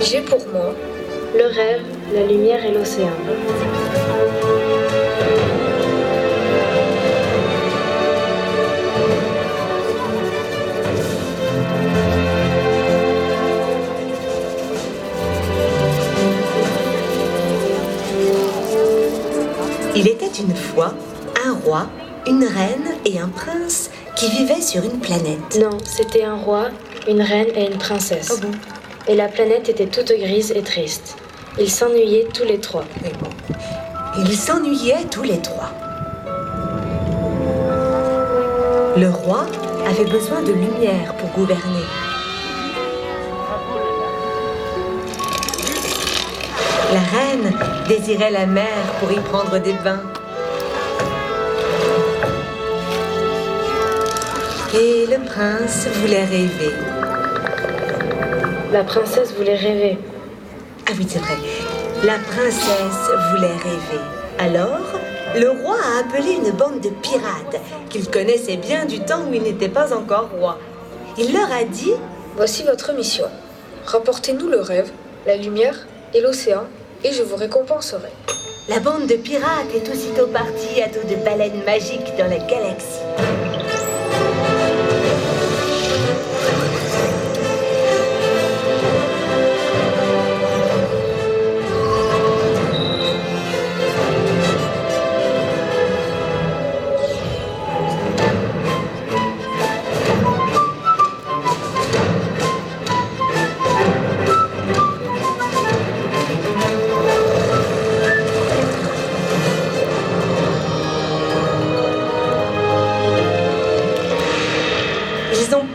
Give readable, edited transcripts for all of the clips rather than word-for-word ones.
J'ai pour moi le rêve, la lumière et l'océan. Il était une fois un roi, une reine et un prince qui vivaient sur une planète. Non, c'était un roi, une reine et une princesse. Oh bon? Et la planète était toute grise et triste. Ils s'ennuyaient tous les trois. Mais bon, ils s'ennuyaient tous les trois. Le roi avait besoin de lumière pour gouverner. La reine désirait la mer pour y prendre des bains. Et le prince voulait rêver. La princesse voulait rêver. Ah oui, c'est vrai. La princesse voulait rêver. Alors, le roi a appelé une bande de pirates qu'il connaissait bien du temps où il n'était pas encore roi. Il leur a dit: Voici votre mission. Rapportez-nous le rêve, la lumière et l'océan, et je vous récompenserai. La bande de pirates est aussitôt partie à dos de baleines magiques dans la galaxie.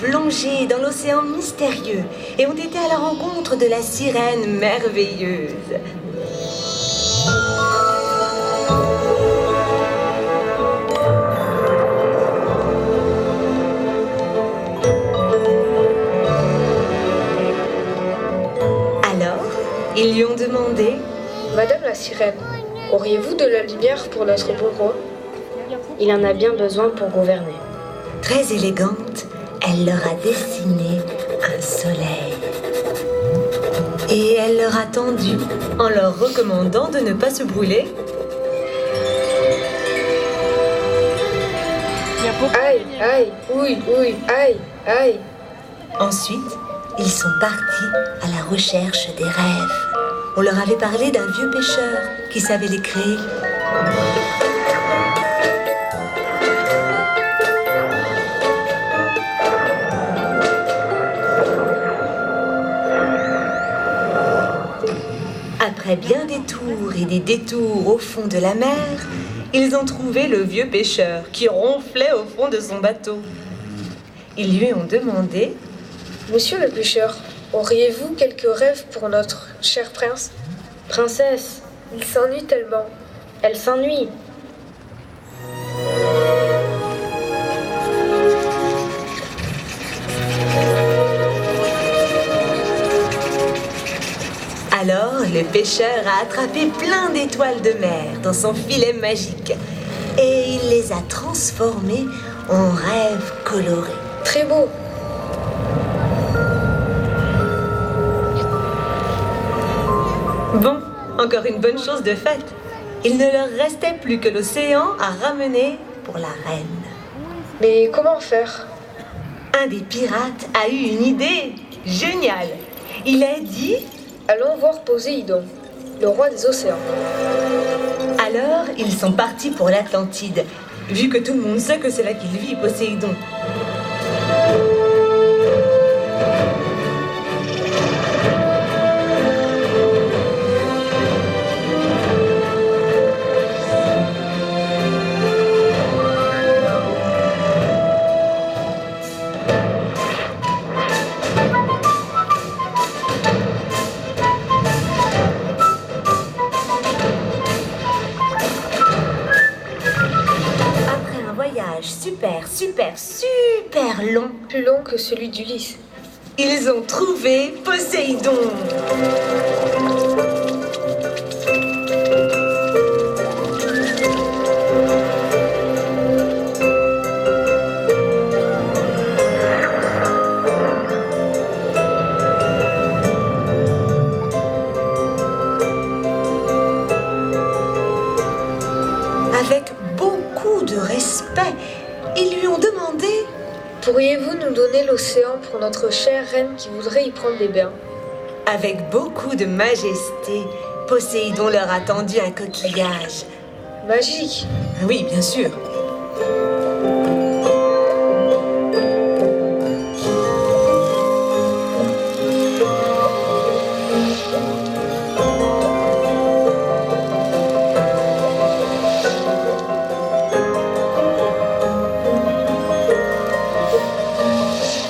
Plongés dans l'océan mystérieux et ont été à la rencontre de la sirène merveilleuse. Alors, ils lui ont demandé: Madame la sirène, auriez-vous de la lumière pour notre beau roi? Il en a bien besoin pour gouverner. Très élégante, elle leur a dessiné un soleil. Et elle leur a tendu en leur recommandant de ne pas se brûler. Aïe, aïe, oui, oui, aïe, aïe. Ensuite, ils sont partis à la recherche des rêves. On leur avait parlé d'un vieux pêcheur qui savait les créer. Après bien des tours et des détours au fond de la mer, ils ont trouvé le vieux pêcheur qui ronflait au fond de son bateau. Ils lui ont demandé: Monsieur le pêcheur, auriez-vous quelques rêves pour notre cher prince? Princesse, il s'ennuie tellement. Elle s'ennuie. Alors, le pêcheur a attrapé plein d'étoiles de mer dans son filet magique et il les a transformées en rêves colorés. Très beau. Bon, encore une bonne chose de faite. Il ne leur restait plus que l'océan à ramener pour la reine. Mais comment faire? Un des pirates a eu une idée géniale. Il a dit: Allons voir Poséidon, le roi des océans. Alors, ils sont partis pour l'Atlantide, vu que tout le monde sait que c'est là qu'il vit, Poséidon. Super long. Plus long que celui d'Ulysse. Ils ont trouvé Poséidon. Pourriez-vous nous donner l'océan pour notre chère reine qui voudrait y prendre des bains? Avec beaucoup de majesté, Poséidon leur a tendu un coquillage. Magique! Oui, bien sûr.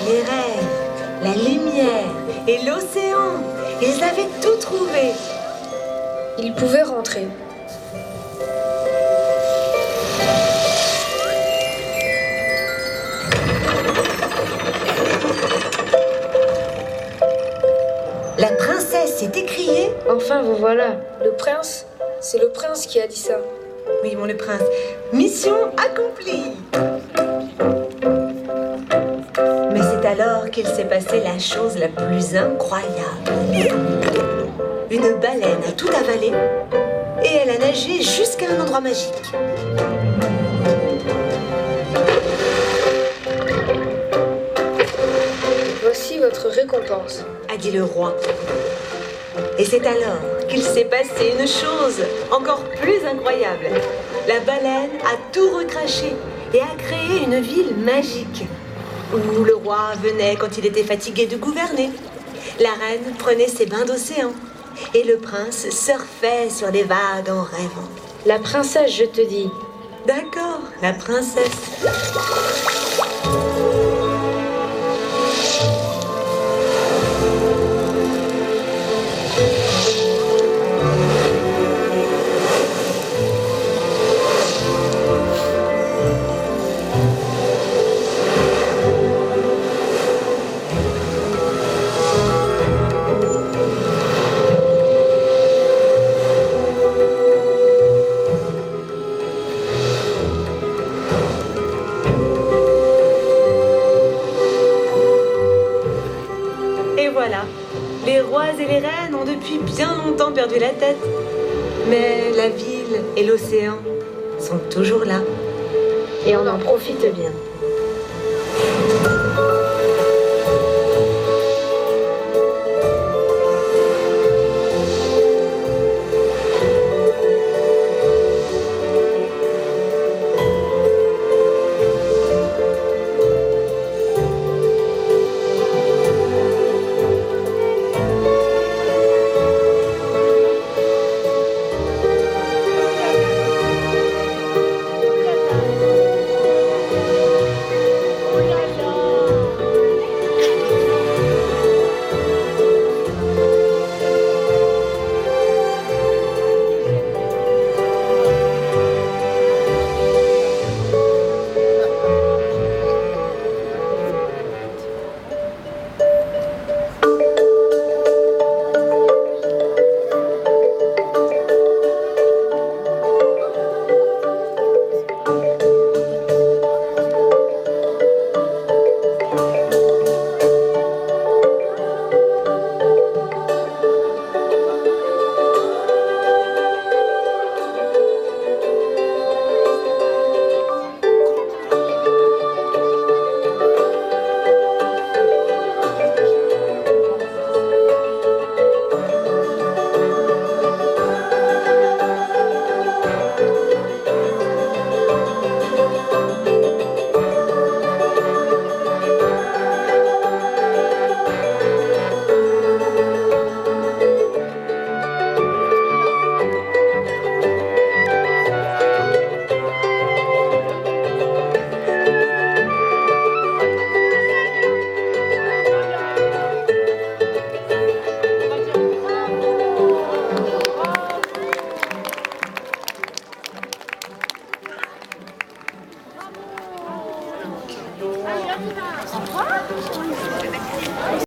Les rêves, la lumière et l'océan, ils avaient tout trouvé. Ils pouvaient rentrer. La princesse s'est écriée. Enfin, vous voilà. Le prince, c'est le prince qui a dit ça. Oui, mon le prince. Mission accomplie. Mais c'est alors qu'il s'est passé la chose la plus incroyable. Une baleine a tout avalé et elle a nagé jusqu'à un endroit magique. Voici votre récompense. A dit le roi. Et c'est alors qu'il s'est passé une chose encore plus incroyable. La baleine a tout recraché et a créé une ville magique où le roi venait quand il était fatigué de gouverner. La reine prenait ses bains d'océan et le prince surfait sur les vagues en rêvant. La princesse, je te dis. D'accord, la princesse. Et voilà, les rois et les reines ont depuis bien longtemps perdu la tête. Mais la ville et l'océan sont toujours là. Et on en profite bien.